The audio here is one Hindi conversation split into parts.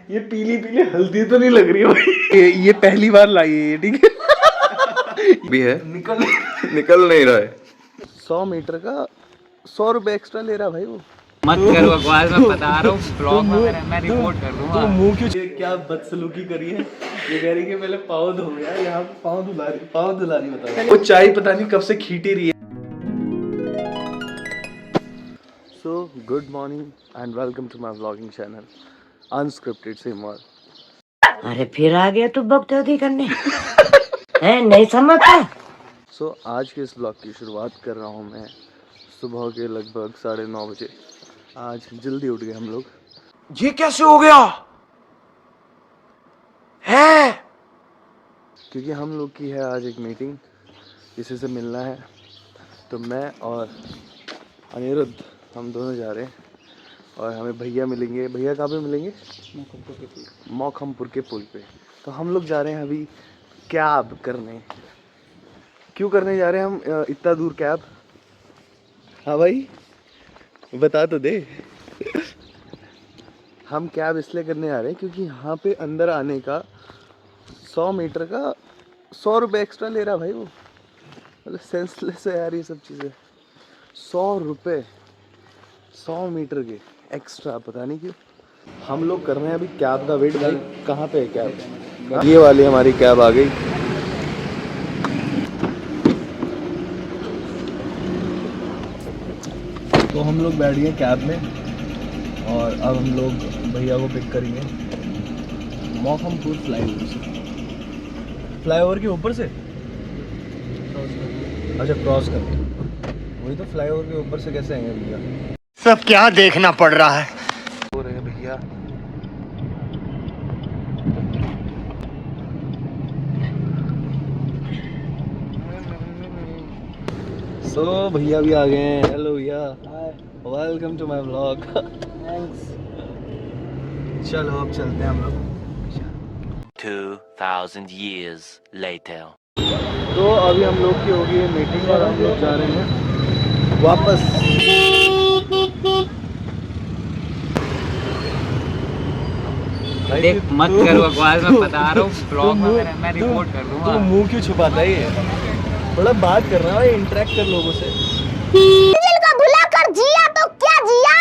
ये पीली पीली हल्दी तो नहीं लग रही है भाई। ये पहली बार लाई है ये, ठीक है भी है। निकल नहीं रहा है। 100 मीटर का 100 रुपए एक्स्ट्रा ले रहा भाई वो। मत करो बकवास, मैं बता रहा हूँ ब्लॉग में मैं रिपोर्ट कर दूंगा। तो मुंह क्यों क्या बदसलूकी करी है। ये कह रही कि पहले पाँव धो गया, यहाँ पाँव धुला रही बता। वो चाय पता नहीं कब से खींटी रही है। So good morning and welcome to my vlogging channel unscripted Simar. अरे फिर आ गया तू बकचोदी करने है, नहीं समझता। सो आज के इस ब्लॉग की शुरुआत कर रहा हूँ मैं सुबह के लगभग 9:30 बजे। आज जल्दी उठ गए हम लोग। ये कैसे हो गया है? क्योंकि हम लोग की है आज एक मीटिंग, किसी से मिलना है। तो मैं और अनिरुद्ध हम दोनों जा रहे हैं और हमें भैया मिलेंगे। भैया कहाँ पे मिलेंगे? मौखमपुर के पुल पे। तो हम लोग जा रहे हैं अभी कैब करने। क्यों करने जा रहे हैं हम इतना दूर कैब? हाँ भाई बता तो दे। हम कैब इसलिए करने आ रहे हैं क्योंकि यहाँ पे अंदर आने का 100 मीटर का 100 रुपये एक्स्ट्रा ले रहा भाई वो। मतलब सेंसलेस है यार ये सब चीज़ें। 100 रुपये 100 मीटर के एक्स्ट्रा, पता नहीं क्यों। हम लोग कर रहे हैं अभी कैब का वेट। भाई कहाँ पे है कैब? ये वाली हमारी कैब आ गई। तो हम लोग बैठ गए कैब में और अब हम लोग भैया को पिक करेंगे मौखमपुर फ्लाईओवर से। फ्लाईओवर के ऊपर से अच्छा क्रॉस करके। वही तो फ्लाईओवर के ऊपर से कैसे आएंगे भैया? सब क्या देखना पड़ रहा है? हो रहे हैं भैया। सो भैया भी आ गए हैं। हेलो भैया, वेलकम टू माय व्लॉग। चलो अब चलते हैं हम लोग। 2000 years later. तो अभी हम लोग की होगी ये मीटिंग और हम लोग जा रहे हैं वापस। देख मत करो बकवास, मैं बता रहा हूँ ब्लॉग में मैं रिपोर्ट कर दूंगा। तू मुंह क्यों छुपाता है? ये थोड़ा बात करना है, इंटरेक्ट कर लोगों से। मंजिल को भुला कर जिया तो क्या जिया,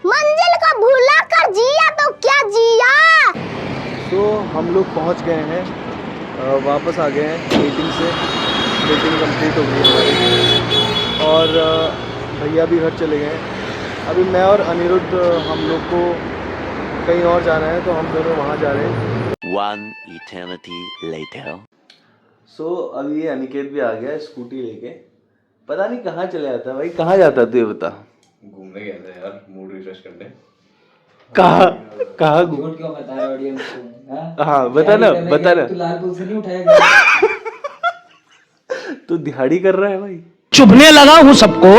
मंजिल को भुला कर जिया तो क्या जिया। तो हम लोग पहुंच गए हैं, वापस आ गए हैं मीटिंग से। मीटिंग कंप्लीट हो गई हमारी और भैया भी घर चले गए। अभी मैं और अनिरुद्ध हम लोग को कहीं और जाना है तो हम दोनों वहाँ जा रहे हैं। One eternity later. सो अभी ये अनिकेत भी आ गया स्कूटी लेके। पता नहीं कहाँ चले जाता है भाई। कहाँ जाता है तू ये बता? घूमने गया था यार, मूड रिफ्रेश करने। कहाँ झूठ क्यों बताया ऑडियंस को? हाँ बता ना बता ना। तू लाल पुल से नहीं उठाया गया? तू दिहाड़ी कर रहा है भाई। चुभने लगा हूं सबको,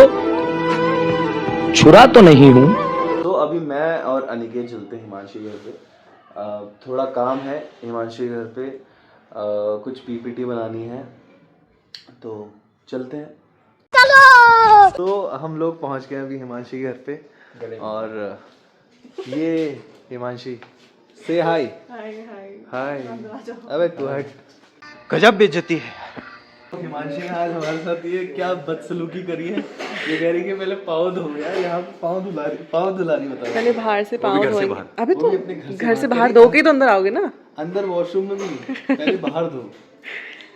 छुरा तो नहीं हूं। तो अभी मैं और अनिकेत चलते हैं हिमांशी घर पे। थोड़ा काम है हिमांशी घर पे। कुछ पीपीटी बनानी है तो चलते हैं। चलो। तो हम लोग पहुंच गए अभी हिमांशी घर पे और ये हिमांशी से हाय। हाय अबे तू हट। गजब बेइज्जती है। हिमांशी ने आज हमारे साथ ये क्या बदसलूकी करी है। ये कह रही कि पहले पाँव धो गया, यहाँ पाँव धुला रही बता। पहले बाहर से पाँव धोएंगे। अबे वो तो भी अपने घर से बाहर धो के ही तो अंदर आओगे ना। अंदर वॉशरूम में भी पहले बाहर धो।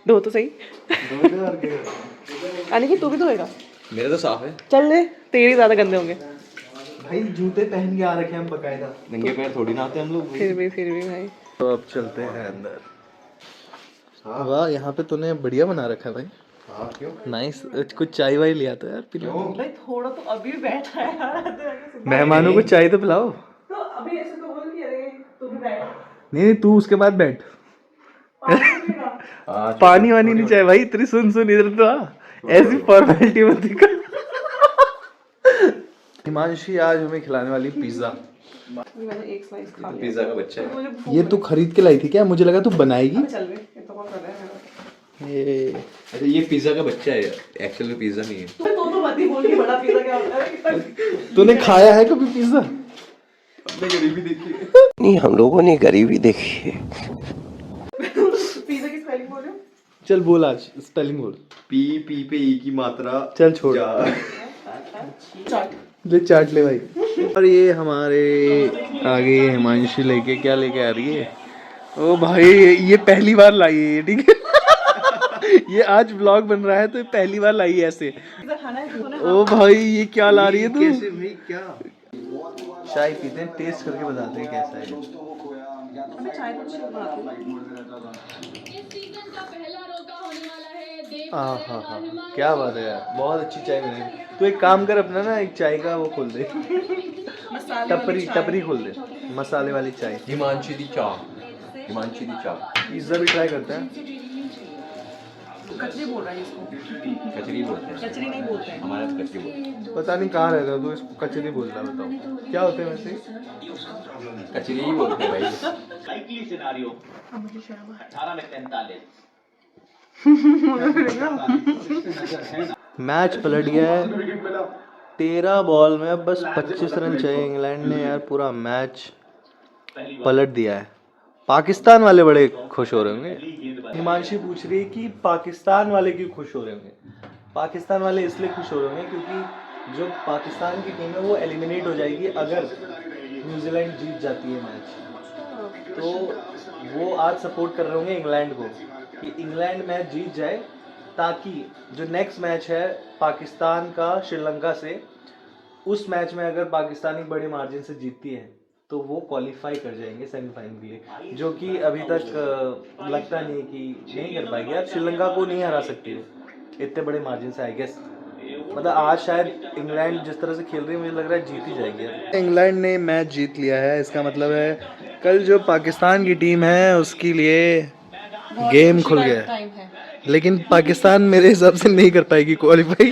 धो तो सही। धो दे और क्या। अनिकेत तू भी धोएगा? मेरा तो साफ है। चल ले, तेरे ज्यादा गंदे होंगे। भाई जूते पहन के आ रखे हैं हम बकायदा। नंगे पैर थोड़ी ना आते हम लोग। फिर भी भाई। तो अब चलते हैं अंदर। वाह यहाँ पे तूने बढ़िया बना रखा है भाई। हाँ क्यों? नाइस। कुछ चाय वाय लिया तो यार पिलाओ। भाई थोड़ा तो अभी बैठा है यार। मेहमानों को चाय तो पिलाओ। तो अभी ऐसे तो बोल के अरे तू भी बैठ। नहीं तू उसके बाद बैठ। पानी वानी नहीं चाहिए भाई। तेरी सुन इधर तो आ। ऐसी फॉर्मेलिटी मत दिखा। हिमांशी आज हमें खिलाने वाली पिज्जा। मैंने एक स्लाइस खा लिया। पिज्जा का बच्चा है। ये तू खरीद के लाई थी क्या? मुझे लगा तू बनाएगी। चल बे, ये तो कौन कर रहा है? अच्छा ये पिज्जा का बच्चा है, एक्चुअल में पिज्जा नहीं है। तो मत ही बोल कि बड़ा पिज्जा क्या होता है। तूने खाया है कभी पिज्जा? हमने गरीबी देखी है। नहीं, हम लोगों ने गरीबी देखी है। पिज्जा की स्पेलिंग बोलो। चल बोल, आज स्पेलिंग बोल। पी पी पे ई की मात्रा। चल छोड़, चाट। ले चाट ले भाई। और ये हमारे आगे हिमांशी लेके क्या लेके आ रही है? ओ भाई ये पहली बार लाई है, ठीक है। ये आज व्लॉग बन रहा है तो ये पहली बार लाई है ऐसे। पिज्जा खाना है तो ओ भाई ये क्या ला रही है तू? कैसे भाई क्या? चाय पीते हैं, टेस्ट करके बताते हैं कैसा है। मैं चाय तो अच्छी बनाती हूँ। हाँ हाँ हाँ, क्या बात है यार, बहुत अच्छी चाय बनी। तू एक काम कर, अपना ना एक चाय का वो खोल दे, टपरी खोल दे, मसाले वाली चाय। हिमांशी दी चाय। हिमांशी दी चाय। पिज्जा भी ट्राई करते हैं। कचरी बोल रहा है इसको। कचरी बोलते हैं। कचरी नहीं बोलते हैं। हमारे यहाँ कचरी बोलते हैं। पता नहीं कहाँ रहता है तो इसको कचरी बोल रहा है, बताओ क्या होते हैं वैसे? कचरी ही बोलते हैं भाई। मैच पलट गया है 13 बॉल में, अब बस 25 रन चाहिए। इंग्लैंड ने यार पूरा मैच पलट दिया है। पाकिस्तान वाले बड़े खुश हो रहे होंगे। हिमांशी पूछ रही है कि पाकिस्तान वाले क्यों खुश हो रहे होंगे? पाकिस्तान वाले इसलिए खुश हो रहे होंगे क्योंकि जो पाकिस्तान की टीम है वो एलिमिनेट हो जाएगी अगर न्यूजीलैंड जीत जाती है मैच। तो वो आज सपोर्ट कर रहे होंगे इंग्लैंड को कि इंग्लैंड मैच जीत जाए, ताकि जो नेक्स्ट मैच है पाकिस्तान का श्रीलंका से, उस मैच में अगर पाकिस्तानी बड़े मार्जिन से जीतती है तो वो क्वालिफाई कर जाएंगे सेमीफाइनल के लिए, जो कि अभी तक लगता नहीं है कि नहीं कर पाएगी। यार श्रीलंका को नहीं हरा सकती है इतने बड़े मार्जिन से, आई गेस। मतलब आज शायद इंग्लैंड जिस तरह से खेल रही है मुझे लग रहा है जीत ही जाएगी यार। इंग्लैंड ने मैच जीत लिया है, इसका मतलब है कल जो पाकिस्तान की टीम है उसके लिए गेम खुल गया है। लेकिन पाकिस्तान मेरे हिसाब से नहीं कर पाएगी क्वालिफाई।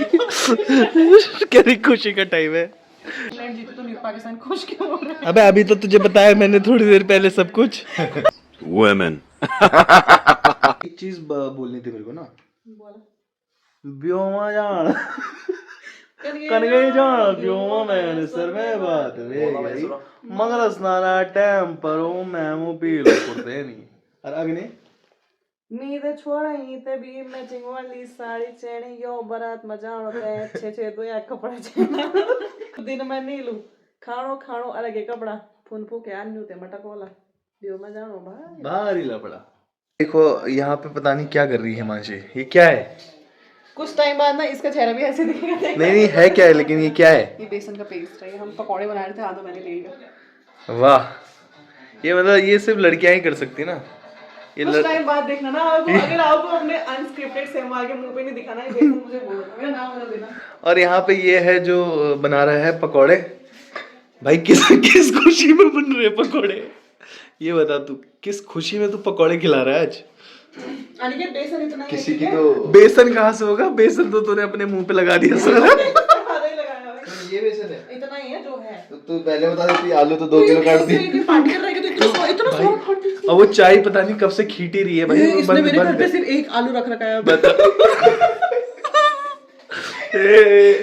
क्या खुशी का टाइम है। इंग्लैंड जीते तो नहीं, पाकिस्तान खुश क्यों हो रहा है? अबे अभी तो तुझे बताया मैंने थोड़ी देर पहले सब कुछ। Women. एक चीज बोलनी थी मेरे को ना, ब्योमा जान कनगे जान ब्योमा मैंने सर में बात रे गई मगर स्नाना टाइम पर हूं मैं मु पीलो करते नहीं। और अगने नींद छोड़ाई ते भी मैचिंग वाली साड़ी चेणी यो बारात मजाणो ते छे तो या कपड़ा चेना दिन में नीलू खाणो खाणो अलग कपड़ा फुन फूके आन्यू ते मटकोला दियो मजाणो भाई भारी लपड़ा। देखो यहाँ पे पता नहीं क्या कर रही है हिमांशी, ये क्या है? कुछ टाइम बाद ना इसका चेहरा भी ऐसे दिखेगा। नहीं नहीं है क्या है, लेकिन ये क्या है? ये बेसन का पेस्ट है, हम पकौड़े बना रहे थे, आधा मैंने ले लिया। वाह, ये मतलब ये सिर्फ लड़कियां ही कर सकती ना। ये कुछ टाइम बाद देखना ना आपको, अगर आपको अपने अनस्क्रिप्टेड सेम आगे मुंह पे नहीं दिखाना है, बेसन मुझे बोल मेरा नाम बदल देना। और यहाँ पे ये है जो बना रहा है पकौड़े। भाई किस खुशी में बन रहे हैं पकौड़े? ये बता तू, किस खुशी में तू पकौड़े खिला रहा है आज? अनिकेत बेसन इतना ही किसी है, की ठीक है? तो बेसन कहाँ से होगा? बेसन तो तूने अपने मुंह पे लगा दिया सारा। आधा ही लगाया है। ये बेसन है। इतना ही है जो है। तो तू पहले बता देती, आलू तो 2 किलो काट दी। ये पार्टी कर रहा है कि तो इतना सारा पार्टी। और वो चाय पता नहीं कब से खींटी रही है भाई। ये वो इसने मेरे घर पे कर। सिर्फ एक आलू रख रखा है। बता।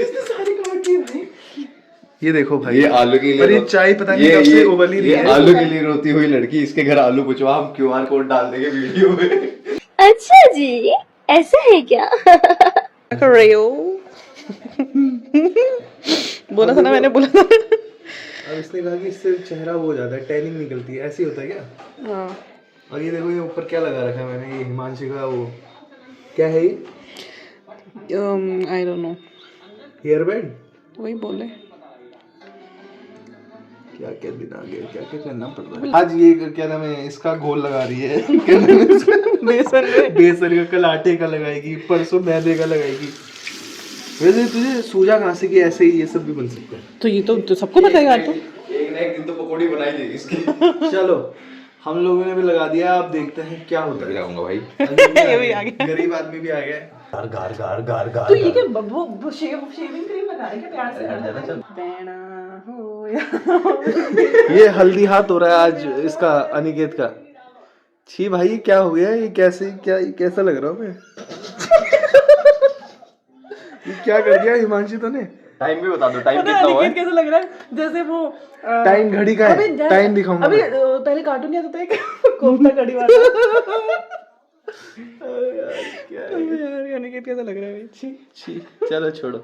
इसने सारी काट दी भाई। ये देखो भाई, ये आलू के लिए और ये चाय पता नहीं कब से उबल ही रही है। आलू के लिए रोती हुई लड़की, इसके घर आलू पूछवा, हम QR कोड डाल देंगे वीडियो में। अच्छा जी, ऐसा है क्या? कर रही हो? बोला था ना मैंने, बोला था। अब इसने कहा कि इससे चेहरा वो हो जाता है, टैनिंग निकलती है, ऐसे ही होता है क्या? हाँ। और ये देखो ये ऊपर क्या लगा रखा है मैंने, ये हिमांशी का वो क्या है ये? I don't know, hair band. वही बोले। क्या क्या दिन आ गए, क्या क्या करना पड़ रहा है आज। ये क्या नाम है इसका, घोल लगा रही है। क्या नाम है इसका? बेसन का। कल आटे का लगाएगी, परसों मैदे का लगाएगी। वैसे तुझे सूझा कहाँ से कि ऐसे ही ये सब भी बन सकता है? तो ये तो सबको पता है यार। तो एक ना एक दिन तो पकौड़ी बनाई देगी इसकी। चलो हम लोगों ने भी लगा दिया, आप देखते हैं क्या होता है। लगाऊंगा भाई। ये भी आ गया, गरीब आदमी भी आ गया। तो ये क्या वो शेविंग क्रीम लगा रहे हैं क्या प्यार से? देना हो या ये हल्दी हाथ हो रहा है आज इसका, अनिकेत का। छी भाई ये क्या हो गया? ये कैसे, क्या ये कैसा लग रहा हूँ मैं? ये क्या कर दिया हिमांशी तूने? टाइम भी बता दो, टाइम पता कितना है हुआ अनिकेत है? कैसे लग रहा है जैसे वो टाइम घड़ी का अभी है, टाइम दिखाऊंगा अभी मैं। पहले कार्टून नहीं आता था एक कोफ्ता कड़ी वाला यार अनिकेत कैसा लग रहा है भाई? छी छी, चलो छोड़ो।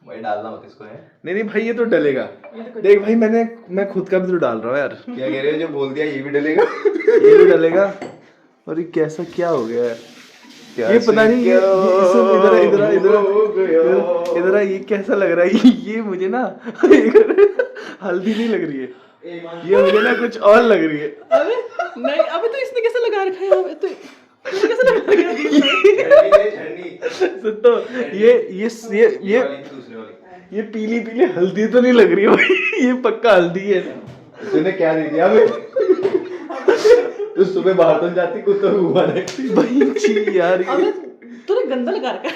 भाई डालना मत इसको है। नहीं भाई ये तो डलेगा। देख भाई मैं खुद का भी तो डाल रहा हूँ यार। क्या कह रहे हो, जो बोल दिया ये भी डलेगा? ये भी डलेगा। और ये कैसा क्या हो गया है? ये पता नहीं इधर ये कैसा लग रहा है? ये मुझे ना हल्दी नहीं लग रही है, ये मुझे ना कुछ और लग रही है। अबे नहीं, अबे तो इसने कैसे लगा रखा है? अबे तो इसने कैसे लगा रखा है? तो ये पीली पीली हल्दी तो नहीं लग रही है भाई, ये पक्का हल्दी है। तूने क्या दे दिया हमें? तू सुबह बाहर तो जाती, कुत्तों को घुमा रखती भाई छी यार, अबे तूने गंदा लगा रखा है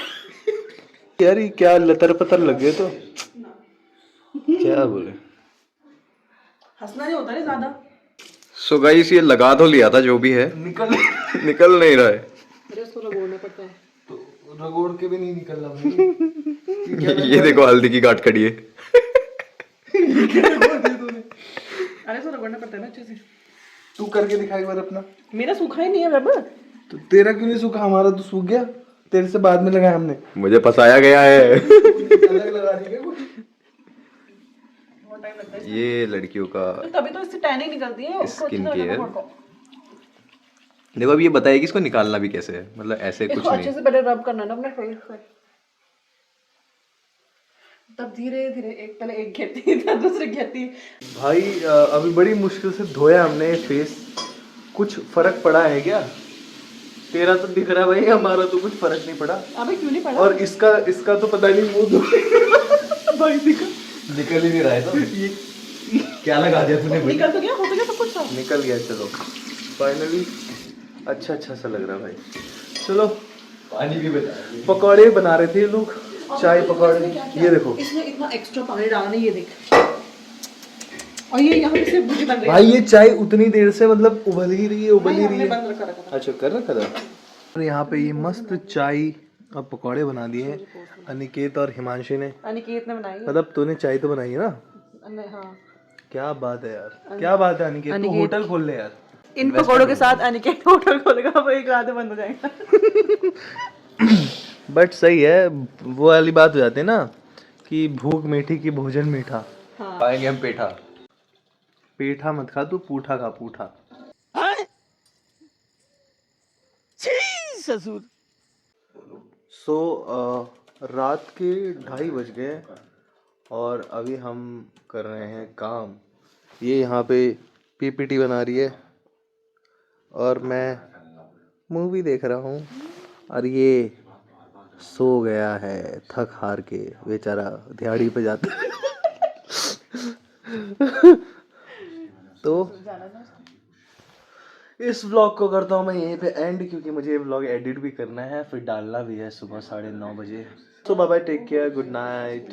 यार ये क्या लतर पतर लगे तो क्या बोले। हंसना नहीं होता नहीं ज्यादा। सो गाइस ये लगा तो लिया था जो भी है, निकल नहीं रहा है। अरे उसको रगड़ना पड़ता है। तो रगोड़ के भी नहीं निकल रहा भाई। ये देखो हल्दी की गांठ खड़ी है। अरे उसको रगड़ना पड़ता है ना अच्छे से। तू करके दिखा एक बार अपना। मेरा सूखा ही नहीं है बाबा। तो तेरा क्यों नहीं सूखा? हमारा तो सूख गया, तेरे से बाद में लगाया हमने। मुझे फंसाया गया है। अलग लगा दी क्या कुछ? बहुत टाइम लगता है। ये लड़कियों का तभी तो इससे टैनिंग निकलती है। उसको अच्छे से स्किन केयर। लगाना पड़ता है। देखो अब ये बताइए कि इसको निकालना भी कैसे है, मतलब ऐसे कुछ इसको अच्छे नहीं। से पहले रब करना है ना अपने फेस पे, तब धीरे धीरे पहले एक घेती था दूसरे घेती। भाई अभी बड़ी मुश्किल से धोया हमने ये फेस। कुछ फर्क पड़ा है क्या? तेरा तो दिख रहा है भाई, हमारा तो कुछ फर्क नहीं पड़ा। अबे क्यों नहीं पड़ा? और इसका तो पता नहीं मुंह धो भाई दिखा, निकल ही नहीं रहा है तो ये क्या लगा दिया तूने भाई? निकल तो गया, हो तो गया सब कुछ साफ। निकल गया। चलो फाइनली अच्छा सा लग रहा है भाई। चलो पानी भी बता। पकौड़े बना रहे थे ये लोग, चाय पकौड़े। ये देखो इसमें इतना एक्स्ट्रा पानी डाला नहीं, ये देख। और ये यहाँ पे सिर्फ भुजी बन रही है। भाई ये चाय उतनी देर से मतलब उबल ही रही है, उबल ही नहीं, रही हमने है। बंद रखा था। अच्छा कर रखा था। और यहाँ पे ये मस्त चाय और पकौड़े बना दिए हैं अनिकेत और हिमांशी ने। अनिकेत ने बनाई। मतलब तूने चाय तो बनाई है ना? हाँ। क्या बात है यार, क्या बात है अनिकेत, तू होटल खोल ले यार। इन पकौड़ों के साथ अनिकेत होटल खोलेगा, वो एक रात में बंद हो जाएगा। बट सही है, वो वाली बात हो जाती है ना कि भूख मीठी की भोजन मीठा। पाएंगे हम पेठा। पेठा मत खा तू, पूठा खा, पूठा। सो रात के 2:30 बज गए और अभी हम कर रहे हैं काम। ये यहाँ पे पीपीटी बना रही है और मैं मूवी देख रहा हूँ और ये सो गया है थक हार के, बेचारा दिहाड़ी पे जाता है। तो इस व्लॉग को करता हूँ मैं यहीं पे एंड, क्योंकि मुझे ये व्लॉग एडिट भी करना है, फिर डालना भी है सुबह 9:30 बजे। So bye bye, take care, good night.